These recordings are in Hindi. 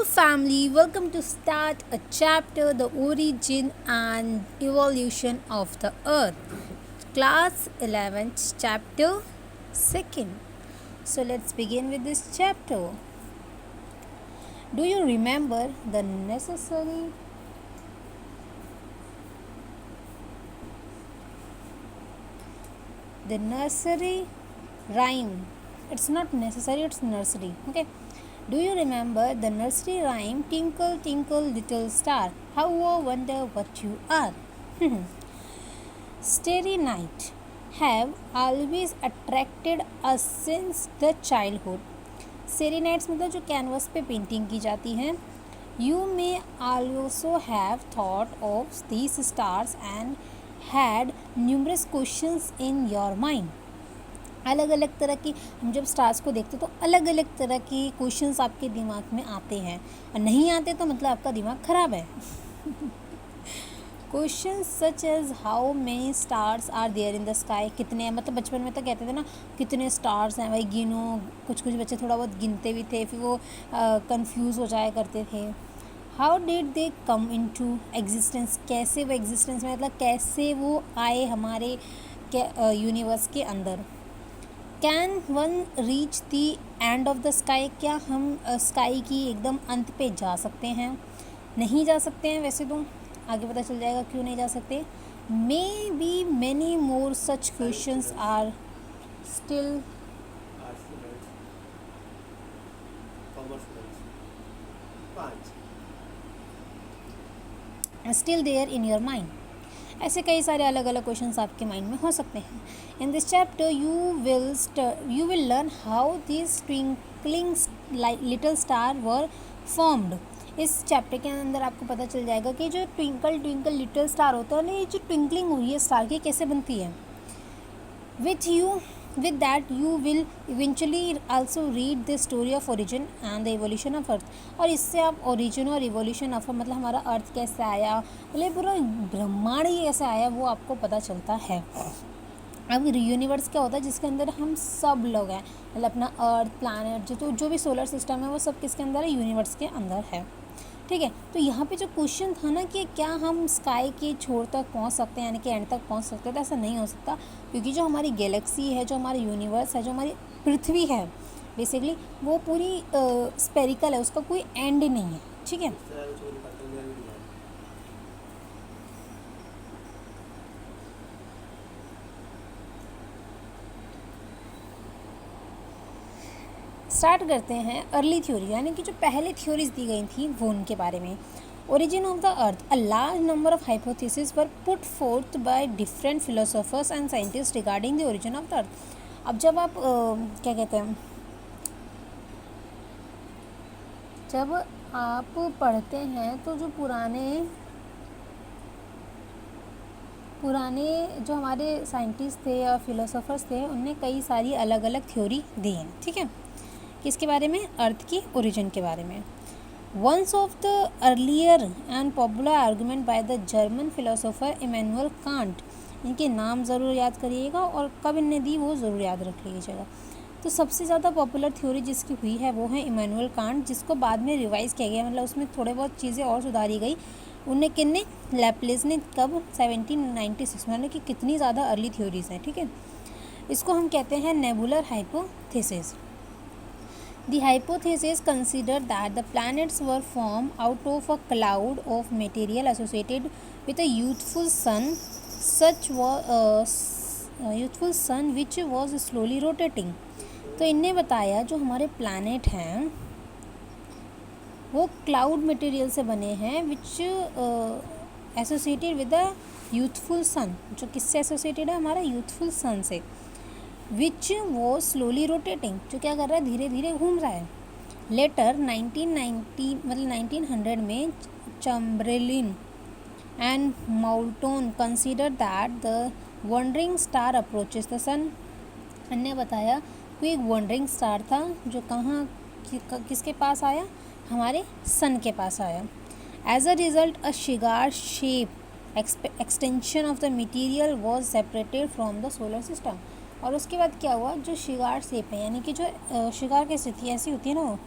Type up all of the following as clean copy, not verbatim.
family, welcome to start a chapter the origin and evolution of the earth. Class 11th chapter 2nd. So let's begin with this chapter. Do you remember the nursery rhyme? It's not necessary, it's nursery. Okay. Do you remember the nursery rhyme, Tinkle, tinkle, little star, how I wonder what you are? Starry night have always attracted us since the childhood. Starry nights मतलब जो कैनवस पे पेंटिंग की जाती हैं. You may also have thought of these stars and had numerous questions in your mind. अलग अलग तरह की हम जब स्टार्स को देखते तो अलग अलग तरह की क्वेश्चंस आपके दिमाग में आते हैं, और नहीं आते तो मतलब आपका दिमाग ख़राब है. Questions such as how many stars are there in the sky. कितने, मतलब बचपन में तो कहते थे ना कितने स्टार्स हैं भाई गिनो. कुछ बच्चे थोड़ा बहुत गिनते भी थे, फिर वो कंफ्यूज हो जाया करते थे. How did they come into existence. कैसे वो एग्जिस्टेंस में, मतलब कैसे वो आए हमारे यूनिवर्स के अंदर. Can one reach the end of the sky. क्या हम स्काई की एकदम अंत पे जा सकते हैं? नहीं जा सकते हैं. वैसे तो आगे पता चल जाएगा क्यों नहीं जा सकते. Maybe many more such questions are still there in your mind. ऐसे कई सारे अलग अलग क्वेश्चंस आपके माइंड में हो सकते हैं. In this chapter you will learn how this twinkling little star were formed. इस चैप्टर के अंदर आपको पता चल जाएगा कि जो ट्विंकल ट्विंकल लिटिल स्टार होता है ना, ये जो ट्विंकलिंग हुई है स्टार की कैसे बनती है. With that you will eventually also read the story of origin and the evolution of earth. और इससे आप origin और evolution of मतलब हमारा अर्थ कैसे आया, मतलब पूरा ब्रह्मांड ही कैसे आया, वो आपको पता चलता है. अब यूनिवर्स क्या होता है जिसके अंदर हम सब लोग हैं, मतलब अपना अर्थ प्लैनेट जो भी सोलर सिस्टम है वो सब किसके अंदर है, यूनिवर्स के अंदर है. ठीक है. तो यहाँ पे जो क्वेश्चन था ना कि क्या हम स्काई के छोर तक पहुँच सकते हैं, यानी कि एंड तक पहुँच सकते हैं, तो ऐसा नहीं हो सकता, क्योंकि जो हमारी गैलेक्सी है, जो हमारी यूनिवर्स है, जो हमारी पृथ्वी है बेसिकली, वो पूरी स्पेरिकल है, उसका कोई एंड नहीं है. ठीक है. स्टार्ट करते हैं अर्ली थ्योरी, यानी कि जो पहले थ्योरीज दी गई थी वो उनके बारे में. Origin of the earth. A large number of hypothesis were put forth by different philosophers and scientist regarding the origin of the earth. अब जब आप क्या कहते हैं, जब आप पढ़ते हैं तो जो पुराने जो हमारे साइंटिस्ट थे या फिलोसोफर्स थे, उनने कई सारी अलग अलग थ्योरी दी हैं. ठीक है. किसके बारे में? अर्थ की ओरिजिन के बारे में. Once of the earlier and popular argument by the German philosopher Immanuel Kant. इनके नाम ज़रूर याद करिएगा और कब इनने दी वो ज़रूर याद रख लीजिएगा. तो सबसे ज़्यादा पॉपुलर थ्योरी जिसकी हुई है वो है इमैनुअल कांट, जिसको बाद में रिवाइज़ किया गया, मतलब उसमें थोड़े बहुत चीज़ें और सुधारी गई. उन्हें किन्ने? लैपलेस ने. कब? 1796 में. यानी कि कितनी ज़्यादा अर्ली थ्योरीज़ हैं. ठीक है. इसको हम कहते हैं nebular hypothesis. The hypothesis considered that the planets were formed out of a cloud of material associated with a youthful sun, youthful sun which was slowly rotating. तो इनने बताया जो हमारे प्लैनेट हैं वो क्लाउड मटेरियल से बने हैं, विच एसोसिएटेड विद द यूथफुल सन. जो किससे एसोसिएटेड है? हमारा यूथफुल सन से. विच वो स्लोली रोटेटिंग, जो क्या कर रहा है? धीरे धीरे घूम रहा है. लेटर 1900 में Chamberlin and Moulton consider that the wandering star approaches the sun. इन्होंने बताया कि एक वंडरिंग स्टार था जो कहाँ किसके पास आया? हमारे सन के पास आया. As a result a cigar shape extension of the material was separated from the solar system. और उसके बाद क्या हुआ? जो शिगार शेप है, यानी कि जो शिगार कैसी होती है, ऐसी होती है ना, वो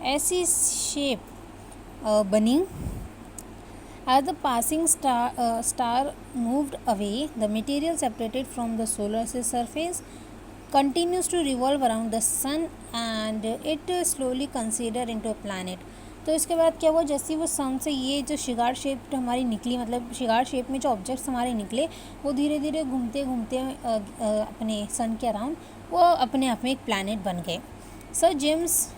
ऐसी शेप बनी। As the passing star moved away, the material separated from the solar surface continues to revolve around the sun and it slowly considered into a planet. तो इसके बाद क्या हुआ, जैसे वो सन से ये जो शिगार शेप हमारी निकली, मतलब शिगार शेप में जो ऑब्जेक्ट्स हमारे निकले वो धीरे धीरे घूमते घूमते अपने सन के अराउंड वो अपने आप में एक प्लैनेट बन गए. Sir James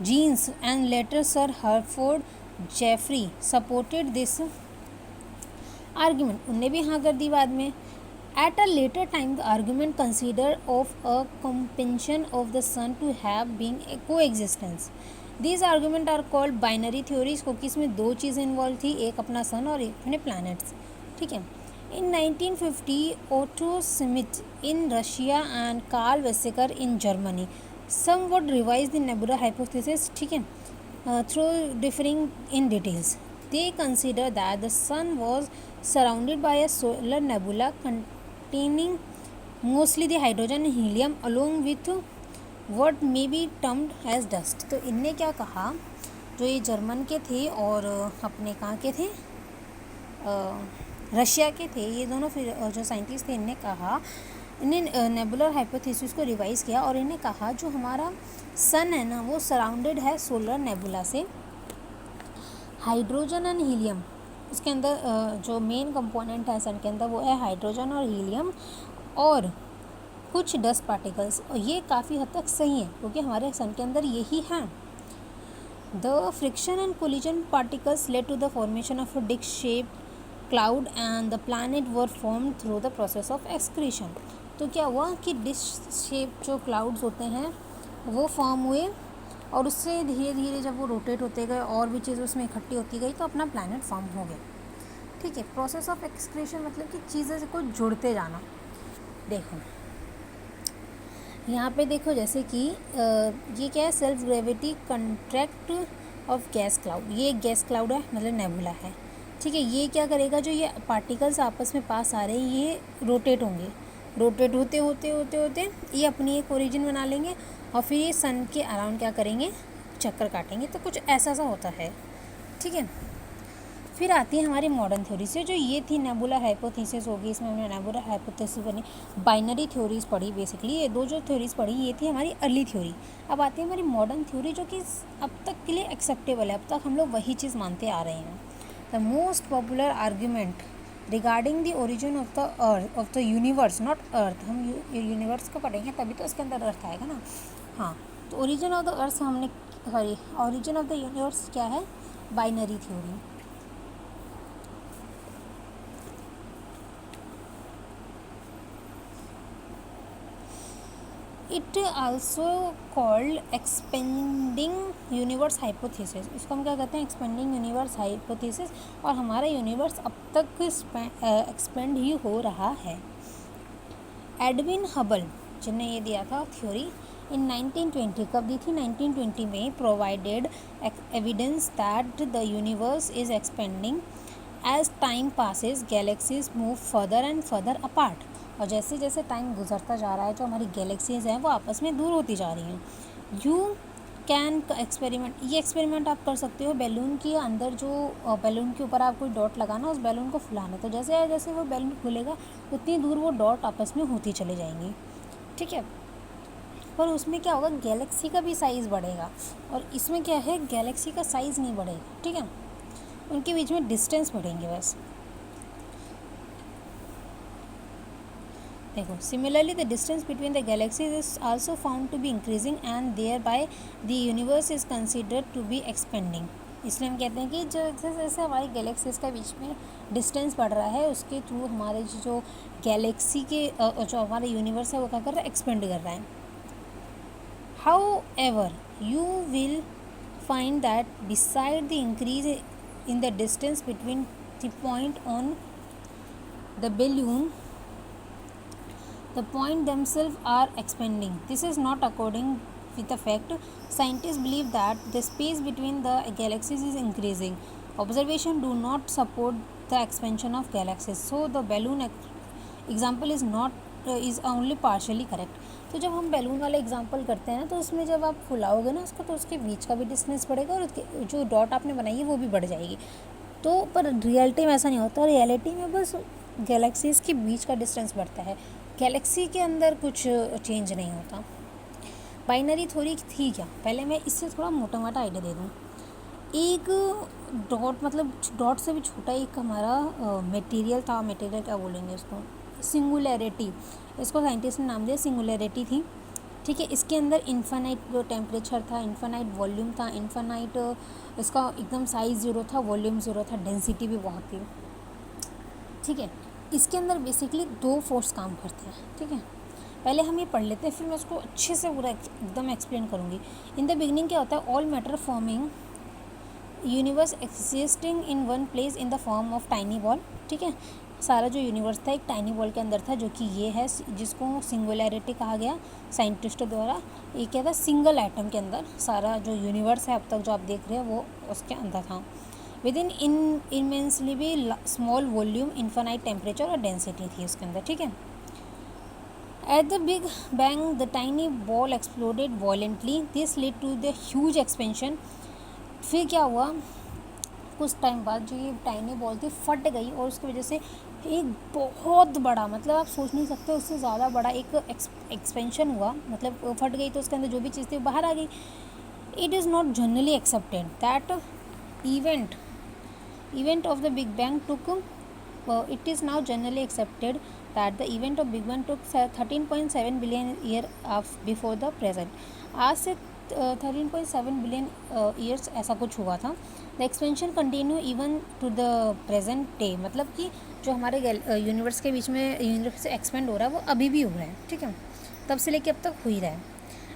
Jeans and later sir Harold Jeffreys supported this argument. उनने भी हाँ कर दी बाद में. At a later time, the argument considered of a compensation of the sun to have been a coexistence. These arguments are called binary theories, क्योंकि इसमें दो चीज़ें इन्वॉल्व थी, एक अपना सन और एक अपने प्लैनेट्स. ठीक है. In 1950, Otto Schmidt in Russia and Carl Weizsäcker in Germany somewhat revised the nebula hypothesis. ठीक है. Through differing in details, they consider that the sun was surrounded by a solar nebula containing mostly the hydrogen and helium along with what may be termed as dust. तो इनने क्या कहा, जो ये जर्मन के थे और अपने कहाँ के थे, रशिया के थे, ये दोनों फिर जो साइंटिस्ट थे, इनने कहा, इन्हें नेबुलर हाइपोथेसिस को रिवाइज़ किया और इन्हें कहा जो हमारा सन है ना वो सराउंडेड है सोलर नेबुला से, हाइड्रोजन एंड हीलियम. उसके अंदर जो मेन कंपोनेंट है सन के अंदर वो है हाइड्रोजन और हीलियम और कुछ डस्ट पार्टिकल्स. और ये काफ़ी हद तक सही है क्योंकि हमारे सन के अंदर यही है. The friction and collision particles led to the formation of a disc shape cloud and the planet were form through the process of accretion. तो क्या हुआ कि डिस्क शेप जो क्लाउड्स होते हैं वो फॉर्म हुए और उससे धीरे धीरे जब वो रोटेट होते गए और भी चीज़ें उसमें इकट्ठी होती गई तो अपना प्लैनेट फॉर्म हो गया. ठीक है. प्रोसेस ऑफ एक्सक्रीशन मतलब कि चीज़ें को जुड़ते जाना. देखो यहाँ पे देखो, जैसे कि ये क्या है, self gravity contract of gas cloud. ये एक गैस क्लाउड है, मतलब नेबुला है. ठीक है. ये क्या करेगा, जो ये पार्टिकल्स आपस में पास आ रहे हैं ये रोटेट होंगे, रोटेट होते होते होते होते ये अपनी एक ओरिजिन बना लेंगे और फिर ये सन के अराउंड क्या करेंगे, चक्कर काटेंगे. तो कुछ ऐसा सा होता है. ठीक है. फिर आती है हमारी मॉडर्न थ्योरी से, जो ये थी नेबुला हाइपोथेसिस होगी, इसमें हमने नेबुला हाइपोथेसिस बनी, बाइनरी थ्योरीज पढ़ी. बेसिकली ये दो जो थ्योरीज पढ़ी ये थी हमारी अर्ली थ्योरी. अब आती है हमारी मॉडर्न थ्योरी जो कि अब तक के लिए एक्सेप्टेबल है, अब तक हम लोग वही चीज़ मानते आ रहे हैं. The most popular argument regarding the origin of the earth of the universe, not earth, हम यूनिवर्स को पढ़ेंगे तभी तो इसके अंदर अर्थ आएगा ना. हाँ, तो ओरिजिन ऑफ द अर्थ हमने ओरिजिन ऑफ द यूनिवर्स क्या है, binary theory. It also called expanding universe hypothesis. इसको हम क्या कहते हैं, एक्सपेंडिंग यूनिवर्स हाइपोथेसिस. और हमारा यूनिवर्स अब तक एक्सपेंड ही हो रहा है. एडविन हबल जिन्हें ये दिया था थ्योरी इन 1920, कब दी थी, 1920 में, provided evidence that the universe is expanding as time passes, galaxies move further and further apart. और जैसे जैसे टाइम गुजरता जा रहा है जो हमारी गैलेक्सीज हैं वो आपस में दूर होती जा रही हैं. यू कैन एक्सपेरिमेंट, ये एक्सपेरिमेंट आप कर सकते हो. बैलून के अंदर जो बैलून के ऊपर आप कोई डॉट लगाना, उस बैलून को फुलाना, तो जैसे जैसे वो बैलून खुलेगा उतनी दूर वो डॉट आपस में होती चली जाएंगी. ठीक है. पर उसमें क्या होगा, गैलेक्सी का भी साइज़ बढ़ेगा और इसमें क्या है, गैलेक्सी का साइज़ नहीं बढ़ेगा. ठीक है. उनके बीच में डिस्टेंस बढ़ेंगे बस. देखो, similarly the distance between the galaxies is also found to be increasing and thereby the universe is considered to be expanding. इसलिए हम कहते हैं कि जैसे जैसे हमारी गैलेक्सीज का बीच में डिस्टेंस बढ़ रहा है उसके थ्रू हमारे जो गैलेक्सी के जो हमारा यूनिवर्स है वो क्या कर रहा है, एक्सपेंड कर रहा है. However, you will find that beside the increase in the distance between the point on the balloon, the point themselves are expanding. This is not according with the fact. Scientists believe that the space between the galaxies is increasing. Observation do not support the expansion of galaxies. So the balloon example is not is only partially correct. तो जब हम बैलून वाला एग्जांपल करते हैं ना, तो उसमें जब आप फुलाओगे ना उसको, तो उसके बीच का भी डिस्टेंस बढ़ेगा और उसके जो डॉट आपने बनाई है वो भी बढ़ जाएगी। तो पर रियलिटी में ऐसा नहीं होता, रियलिटी में बस गैलेक्सीज़ के बीच का डिस्टेंस बढ़ता है, गैलेक्सी के अंदर कुछ चेंज नहीं होता। बाइनरी थ्योरी थी क्या, पहले मैं इससे थोड़ा मोटा मोटा आइडिया दे दूँ। एक डॉट मतलब डॉट से भी छोटा एक हमारा मटेरियल था, मटेरियल क्या बोलेंगे उसको, सिंगुलैरिटी, इसको साइंटिस्ट ने नाम दिया सिंगुलैरिटी थी, ठीक है। इसके अंदर इन्फानाइट टेम्परेचर था, इन्फानाइट वॉल्यूम था, इन्फानाइट इसका एकदम साइज ज़ीरो था, वॉल्यूम ज़ीरो था, डेंसिटी भी बहुत थी, ठीक है। इसके अंदर बेसिकली दो फोर्स काम करते हैं, ठीक है। पहले हम ये पढ़ लेते हैं, फिर मैं उसको अच्छे से पूरा एकदम एक्सप्लेन करूँगी। इन द बिगनिंग क्या होता है, all matter forming universe existing in one place in the form of tiny ball, ठीक है। सारा जो यूनिवर्स था एक टाइनी बॉल के अंदर था, जो कि ये है जिसको सिंगुलैरिटी कहा गया साइंटिस्टों द्वारा। ये क्या था, सिंगल एटम के अंदर सारा जो यूनिवर्स है अब तक जो आप देख रहे हैं वो उसके अंदर था। विद इन इमेंसली भी स्मॉल वॉल्यूम, इन्फानाइट टेम्परेचर और डेंसिटी थी उसके अंदर, ठीक है। At the Big Bang, the tiny ball exploded violently. This led to the huge expansion. फिर क्या हुआ, कुछ टाइम बाद जो ये टाइनी बॉल थी फट गई और उसकी वजह से एक बहुत बड़ा, मतलब आप सोच नहीं सकते उससे ज़्यादा बड़ा एक एक्सपेंशन हुआ, मतलब फट गई तो उसके अंदर जो भी चीज़ थी वो बाहर आ गई। It is not generally accepted that event of the Big Bang took it is now generally accepted that the event of Big Bang took 13.7 billion year before the present. आज से 13.7 बिलियन ईयर्स ऐसा कुछ हुआ था। The expansion continue even to the present day, मतलब कि जो हमारे यूनिवर्स के बीच में यूनिवर्स एक्सपेंड हो रहा है वो अभी भी हो रहा है, ठीक है, तब से लेके अब तक हो ही रहा है।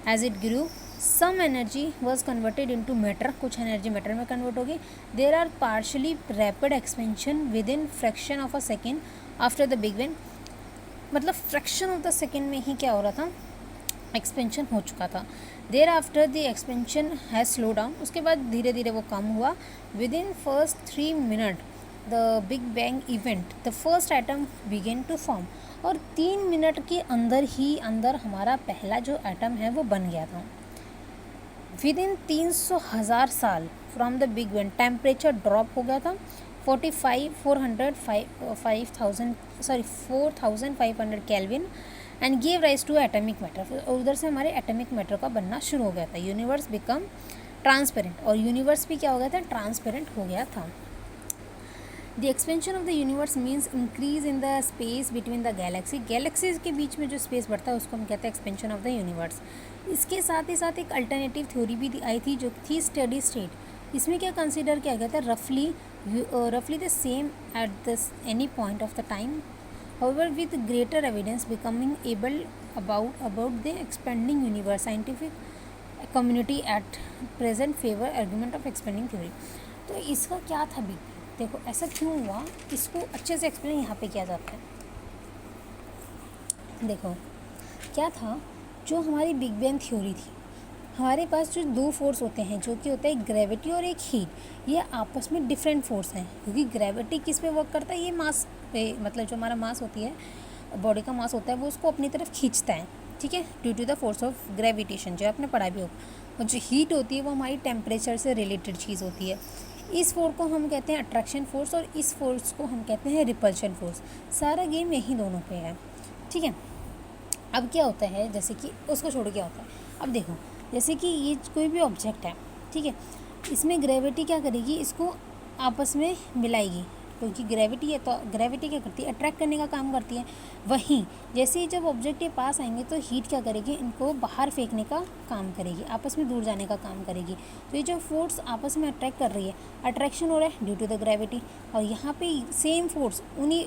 As it grew some energy was converted into matter, कुछ एनर्जी मैटर में कन्वर्ट होगी। There are partially rapid expansion within fraction of a second after the big bang, मतलब फ्रैक्शन ऑफ द सेकेंड में ही क्या हो रहा था, एक्सपेंशन हो चुका था। Thereafter the expansion has slow down, उसके बाद धीरे धीरे वो कम हुआ। Within first 3 minute the big bang event the first atom began to form, और 3 मिनट के अंदर ही अंदर हमारा पहला जो एटम है वो बन गया था। विद इन 300,000 साल from the big bang temperature drop हो गया था 4,500 kelvin and give rise to atomic matter, उधर से हमारे एटॉमिक मैटर का बनना शुरू हो गया था। यूनिवर्स बिकम ट्रांसपेरेंट, और यूनिवर्स भी क्या हो गया था, ट्रांसपेरेंट हो गया था। The expansion of the universe means increase in the space between the Galaxy, galaxies के बीच में जो स्पेस बढ़ता है उसको हम कहते हैं एक्सपेंशन ऑफ द यूनिवर्स। इसके साथ ही साथ एक अल्टरनेटिव थ्योरी भी आई थी जो थी स्टेडी स्टेट। इसमें क्या कंसिडर किया गया था, रफली the same at this any point of the time, however with greater evidence becoming able about the expanding universe, scientific community at present favor argument of expanding theory। तो इसका क्या था भी, देखो ऐसा क्यों हुआ, इसको अच्छे से एक्सप्लेन यहाँ पे किया जाता है। देखो क्या था, जो हमारी बिग बैंग थ्योरी थी, हमारे पास जो दो फोर्स होते हैं जो कि होता है एक ग्रेविटी और एक हीट, ये आपस में डिफरेंट फोर्स हैं, क्योंकि ग्रेविटी किस पे वर्क करता है, ये मास पे, मतलब जो हमारा मास होती है, बॉडी का मास होता है वो उसको अपनी तरफ खींचता है, ठीक है, due to the force of gravitation, जो आपने पढ़ा भी होगा। और जो हीट होती है वो हमारी टेम्परेचर से रिलेटेड चीज़ होती है। इस फोर्स को हम कहते हैं अट्रैक्शन फोर्स और इस फोर्स को हम कहते हैं रिपल्शन फोर्स। सारा गेम यही दोनों पे है, ठीक है। अब क्या होता है, जैसे कि उसको छोड़ क्या होता है, अब देखो जैसे कि ये कोई भी ऑब्जेक्ट है, ठीक है, इसमें ग्रेविटी क्या करेगी, इसको आपस में मिलाएगी, क्योंकि ग्रेविटी है तो ग्रेविटी क्या करती है, अट्रैक्ट करने का काम करती है। वहीं जैसे ही जब ऑब्जेक्ट के पास आएंगे तो हीट क्या करेगी, इनको बाहर फेंकने का काम करेगी, आपस में दूर जाने का काम करेगी। तो ये जो फोर्स आपस में अट्रैक्ट कर रही है, अट्रैक्शन हो रहा है ड्यू टू द ग्रेविटी, और यहाँ पे सेम फोर्स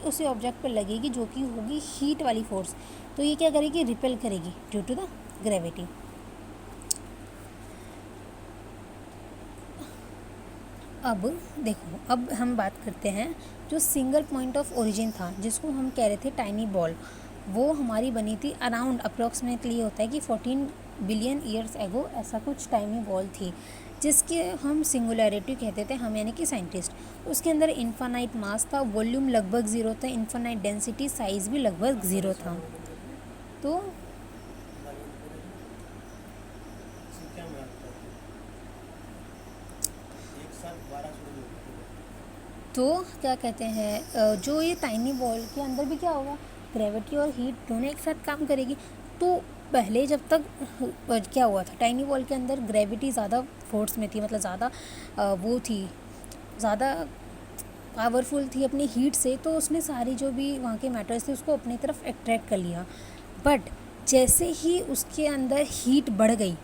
उसी ऑब्जेक्ट पर लगेगी जो कि होगी हीट वाली फोर्स। तो ये क्या करेगी, रिपेल करेगी ड्यू टू द ग्रेविटी। अब देखो, अब हम बात करते हैं जो सिंगल पॉइंट ऑफ ओरिजिन था, जिसको हम कह रहे थे टाइनी बॉल, वो हमारी बनी थी अराउंड अप्रोक्सीमेटली होता है कि 14 बिलियन ईयर्स एगो, ऐसा कुछ टाइनी बॉल थी, जिसके हम सिंगुलैरिटी कहते थे हम, यानी कि साइंटिस्ट। उसके अंदर इन्फानाइट मास था, वॉल्यूम लगभग ज़ीरो था, इन्फानाइट डेंसिटी, साइज़ भी लगभग ज़ीरो था। तो तो क्या कहते हैं, जो ये टाइनी बॉल के अंदर भी क्या होगा, ग्रेविटी और हीट दोनों एक साथ काम करेगी। तो पहले जब तक क्या हुआ था, टाइनी बॉल के अंदर ग्रेविटी ज़्यादा फोर्स में थी, मतलब ज़्यादा वो थी, ज़्यादा पावरफुल थी अपनी हीट से, तो उसने सारी जो भी वहाँ के मैटर्स थे उसको अपनी तरफ अट्रैक्ट कर लिया। बट जैसे ही उसके अंदर हीट बढ़ गई,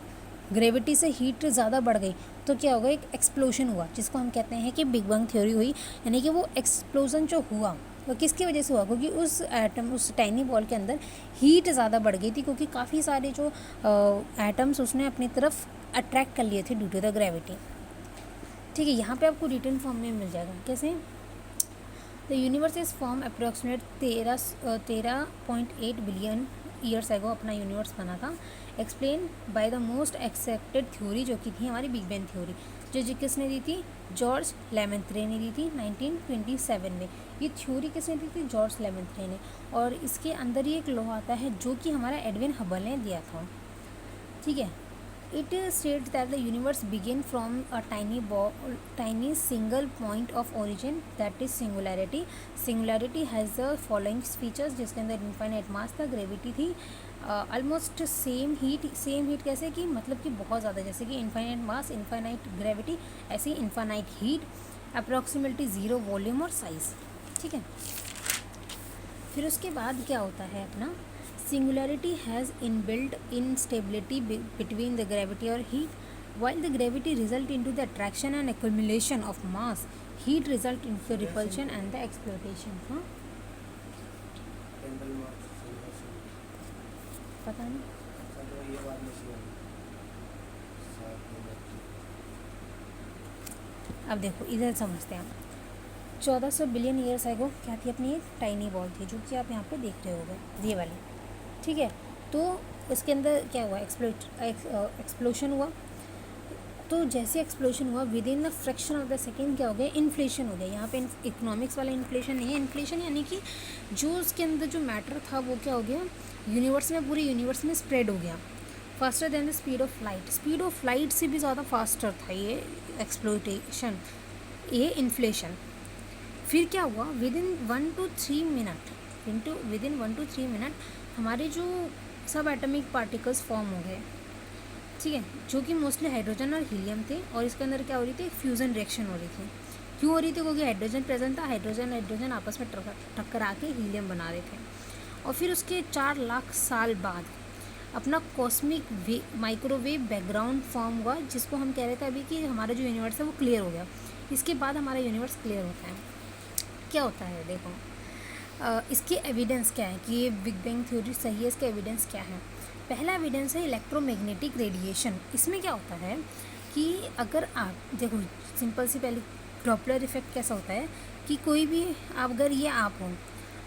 ग्रेविटी से हीट ज़्यादा बढ़ गई, तो क्या होगा, एक एक्सप्लोजन हुआ, जिसको हम कहते हैं कि बिग बैंग थ्योरी हुई। यानी कि वो एक्सप्लोजन जो हुआ वो किसकी वजह से हुआ, क्योंकि उस एटम, उस टाइनी बॉल के अंदर हीट ज़्यादा बढ़ गई थी, क्योंकि काफ़ी सारे जो एटम्स उसने अपनी तरफ अट्रैक्ट कर लिए थे ड्यू टू द ग्रेविटी। ठीक है, यहाँ पे आपको रिटन फॉर्म में मिल जाएगा। कैसे? The universe is form approximate 13.8 billion years ago अपना यूनिवर्स बना था। Explain by the most accepted theory, जो कि थी हमारी बिग बैंग थ्योरी, जो किसने दी थी, जॉर्ज लेमेंत्रे ने दी थी 1927 में। ये थ्योरी किसने दी थी, जॉर्ज लेमेंत्रे ने। और इसके अंदर ही एक लॉ आता है जो कि हमारा एडविन हबल ने दिया था। ठीक है, it states that the universe began from a tiny single point of origin, that is singularity. Singularity has the following features, जिसके अंदर इनफाइनाइट मास था, ग्रेविटी थी, ऑलमोस्ट सेम हीट कैसे कि मतलब कि बहुत ज़्यादा, जैसे कि इनफाइनाइट मास, इनफाइनाइट ग्रेविटी, ऐसे ही infinite heat, approximately zero volume और साइज़। ठीक है, फिर उसके बाद क्या होता है अपना, singularity has inbuilt instability between the gravity or heat. While the gravity result into the attraction and accumulation of mass, heat result into the repulsion and the exploitation. हाँ, पता नहीं। अब देखो इधर समझते हैं। 1400 बिलियन ईयर्स एगो क्या थी अपनी, एक टाइनी बॉल थी, जो कि आप यहाँ पे देख रहे होगे, ये वाली। ठीक है, तो इसके अंदर क्या हुआ, एक्सप्लोशन हुआ। तो जैसे एक्सप्लोशन हुआ, with in the fraction of the second क्या हो गया, इन्फ्लेशन हो गया। यहाँ पे इकोनॉमिक्स वाला इन्फ्लेशन नहीं है, इन्फ्लेशन यानी कि जो उसके अंदर जो मैटर था वो क्या हो गया, यूनिवर्स में, पूरे यूनिवर्स में स्प्रेड हो गया, faster than the speed of light. Speed of light से भी ज़्यादा फास्टर था ये एक्सप्लोटेशन, ये इन्फ्लेशन। फिर क्या हुआ, विद इन 1 to 3 मिनट हमारे जो सब एटॉमिक पार्टिकल्स फॉर्म हो गए। ठीक है, जो कि मोस्टली हाइड्रोजन और हीलियम थे, और इसके अंदर क्या हो रही थी, एक फ्यूज़न रिएक्शन हो रही थी। क्यों हो रही थी, क्योंकि हाइड्रोजन प्रेजेंट था, हाइड्रोजन आपस में टक्करा के हीलियम बना रहे थे। और फिर उसके 4 लाख साल बाद अपना कॉस्मिक माइक्रोवेव बैकग्राउंड फॉर्म हुआ, जिसको हम कह रहे थे अभी कि हमारा जो यूनिवर्स है वो क्लियर हो गया। इसके बाद हमारा यूनिवर्स क्लियर होता है। क्या होता है देखो, इसके एविडेंस क्या है कि ये बिग बैंग थ्योरी सही है, इसका एविडेंस क्या है। पहला एविडेंस है इलेक्ट्रोमैग्नेटिक रेडिएशन। इसमें क्या होता है कि अगर आप देखो, सिंपल सी पहली डॉपलर इफेक्ट कैसा होता है कि कोई भी अगर ये आप हो,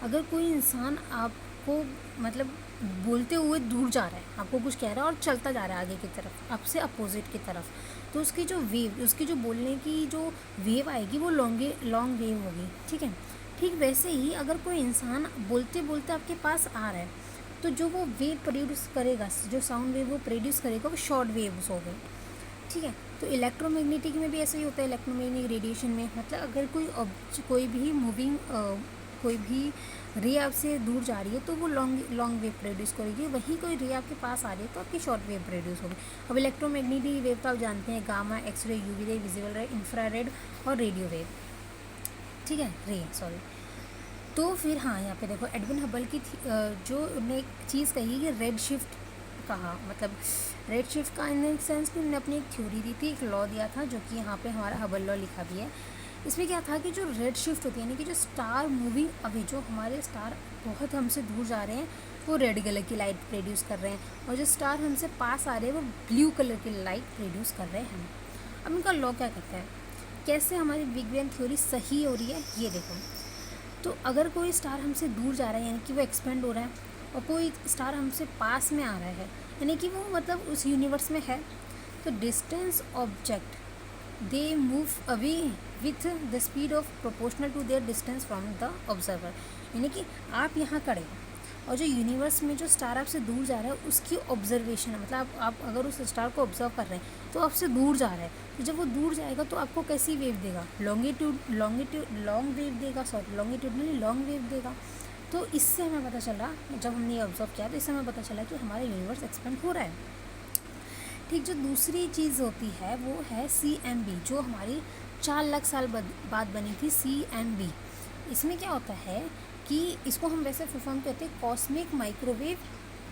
अगर कोई इंसान आपको मतलब बोलते हुए दूर जा रहा है, आपको कुछ कह रहा है और चलता जा रहा है आगे की तरफ, आपसे अपोजिट की तरफ, तो उसकी जो वेव, उसकी जो बोलने की जो वेव आएगी वो लॉन्ग वेव होगी। ठीक है, ठीक वैसे ही अगर कोई इंसान बोलते बोलते आपके पास आ रहा है, तो जो वो वेव प्रोड्यूस करेगा, जो साउंड वेव वो प्रोड्यूस करेगा, वो शॉर्ट वेव्स हो गए। ठीक है, तो इलेक्ट्रोमैग्नेटिक में भी ऐसा ही होता है, इलेक्ट्रोमैग्नेटिक रेडिएशन में, मतलब अगर कोई भी मूविंग कोई भी रे आपसे दूर जा रही है तो वो लॉन्ग वेव प्रोड्यूस करेगी, वहीं कोई रे आपके पास आ रही है तो आपकी शॉर्ट वेव प्रोड्यूस होगी। अब इलेक्ट्रोमैग्नेटिक वेव तो आप जानते हैं, gamma, X-ray, UV ray, visible ray, infrared और रेडियो वेव। ठीक है, सॉरी। तो फिर हाँ, यहाँ पे देखो एडविन हबल की जो उन्हें एक चीज़ कही कि रेड शिफ्ट कहा, मतलब रेड शिफ्ट का इन सेंस कि उन्होंने अपनी एक थ्योरी दी थी, एक लॉ दिया था, जो कि यहाँ पे हमारा हबल लॉ लिखा भी है। इसमें क्या था कि जो रेड शिफ्ट होती है, यानी कि जो स्टार मूविंग अवे, जो हमारे स्टार बहुत हमसे दूर जा रहे हैं वो रेड कलर की लाइट प्रोड्यूस कर रहे हैं, और जो स्टार हमसे पास आ रहे हैं वो ब्लू कलर की लाइट प्रोड्यूस कर रहे हैं। अब इनका लॉ क्या कहता है, कैसे हमारी बिग बैंग थ्योरी सही हो रही है, ये देखो। तो अगर कोई स्टार हमसे दूर जा रहा है, यानी कि वो एक्सपेंड हो रहा है, और कोई स्टार हमसे पास में आ रहा है, यानी कि वो मतलब उस यूनिवर्स में है, तो distance object they move away with the speed of proportional to their distance from the observer. यानी कि आप यहाँ खड़े हो और जो यूनिवर्स में जो स्टार आपसे दूर जा रहा है उसकी ऑब्जर्वेशन है, मतलब आप अगर उस स्टार को ऑब्जर्व कर रहे हैं तो आपसे दूर जा रहा है, तो जब वो दूर जाएगा तो आपको कैसी वेव देगा, लॉन्ग वेव देगा। तो इससे हमें पता चला, जब हमने ये ऑब्जर्व किया तो इससे हमें पता चला कि हमारा यूनिवर्स एक्सपेंड हो रहा है। ठीक, जो दूसरी चीज़ होती है वो है CMB, जो हमारी 4 लाख साल बाद बनी थी CMB। इसमें क्या होता है कि इसको हम वैसे फुल फॉर्म कहते हैं कॉस्मिक माइक्रोवेव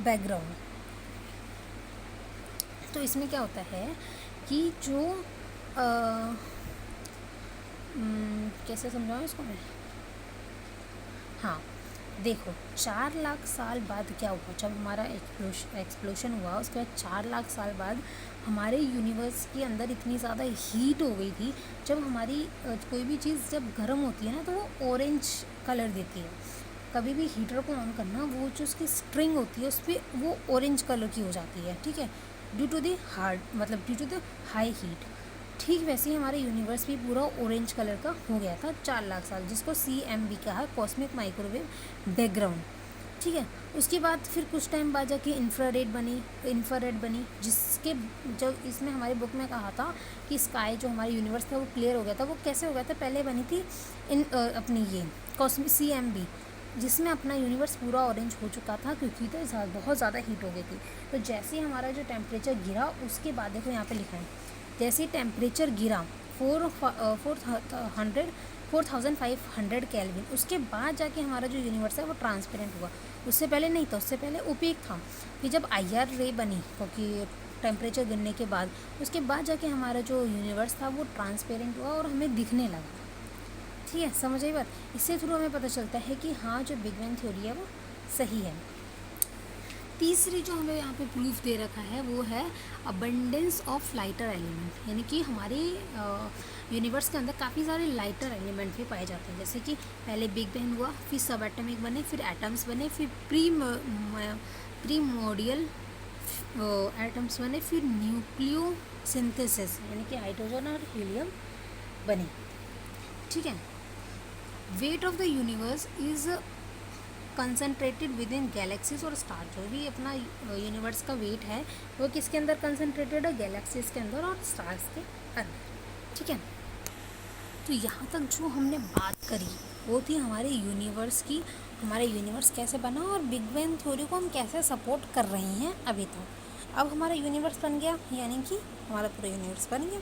बैकग्राउंड। तो इसमें क्या होता है कि जो कैसे समझाऊँ इसको मैं, हाँ देखो 4 लाख साल बाद क्या हुआ, जब हमारा एक्सप्लोशन हुआ उसके बाद 4 लाख साल बाद हमारे यूनिवर्स के अंदर इतनी ज़्यादा हीट हो गई थी। जब हमारी कोई भी चीज़ जब गर्म होती है ना तो वो ऑरेंज कलर देती है। कभी भी हीटर को ऑन करना, वो जो उसकी स्ट्रिंग होती है उस पर वो ऑरेंज कलर की हो जाती है, ठीक है, due to the high heat. ठीक वैसे ही हमारे यूनिवर्स भी पूरा ऑरेंज कलर का हो गया था 4 लाख साल, जिसको CMB कहा, कॉस्मिक माइक्रोवेव बैकग्राउंड। ठीक है, उसके बाद फिर कुछ टाइम बाद जाके इंफ्रारेड बनी, जिसके जब इसमें हमारी बुक में कहा था कि स्काई जो हमारा यूनिवर्स था वो क्लियर हो गया था। वो कैसे हो गया था, पहले बनी थी अपनी ये कॉस्मिक CMB, जिसमें अपना यूनिवर्स पूरा ऑरेंज हो चुका था क्योंकि तो बहुत ज़्यादा हीट हो गई थी। तो जैसे ही हमारा जो टेम्परेचर गिरा उसके बाद देखो यहाँ पे लिखा है, जैसे टेम्परेचर गिरा 4500 केल्विन, उसके बाद जाके हमारा जो यूनिवर्स है वो ट्रांसपेरेंट हुआ। उससे पहले नहीं था, उससे पहले ओपेक था। फिर जब IR रे बनी क्योंकि टेम्परेचर गिरने के बाद, उसके बाद जाके हमारा जो यूनिवर्स था वो ट्रांसपेरेंट हुआ और हमें दिखने लगा। ठीक है, समझ आई बात। इससे थ्रू हमें पता चलता है कि हाँ जो बिग बैंग थ्योरी है वो सही है। तीसरी जो हमें यहाँ पे प्रूफ दे रखा है वो है अबंडेंस ऑफ लाइटर एलिमेंट, यानी कि हमारे यूनिवर्स के अंदर काफ़ी सारे लाइटर एलिमेंट भी पाए जाते हैं। जैसे कि पहले बिग बैंग हुआ, फिर सब एटमिक बने, फिर एटम्स बने, फिर प्रीमोर्डियल एटम्स बने, फिर न्यूक्लियो सिंथेसिस यानी कि हाइड्रोजन और हीलियम बने। ठीक है, weight of the universe is concentrated with in galaxies और स्टार। जो भी अपना यूनिवर्स का वेट है वो किसके अंदर कंसनट्रेटेड है, गैलेक्सीज के अंदर और स्टार्स के अंदर। ठीक है, तो यहाँ तक जो हमने बात करी वो थी हमारे यूनिवर्स की, हमारे यूनिवर्स कैसे बना और बिग बैंग थ्योरी को हम कैसे सपोर्ट कर रहे हैं अभी तक। अब हमारा यूनिवर्स बन गया, यानी कि हमारा पूरा यूनिवर्स बन गया।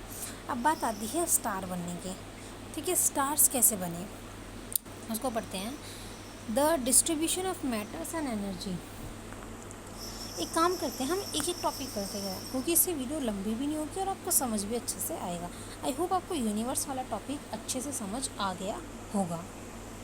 अब बात आती है स्टार बनने की। ठीक है, स्टार्स कैसे बने उसको पढ़ते हैं। The distribution of matters and energy. एक काम करते हैं, हम एक टॉपिक करते हैं क्योंकि इससे वीडियो लंबी भी नहीं होगी और आपको समझ भी अच्छे से आएगा। आई होप आपको यूनिवर्स वाला टॉपिक अच्छे से समझ आ गया होगा।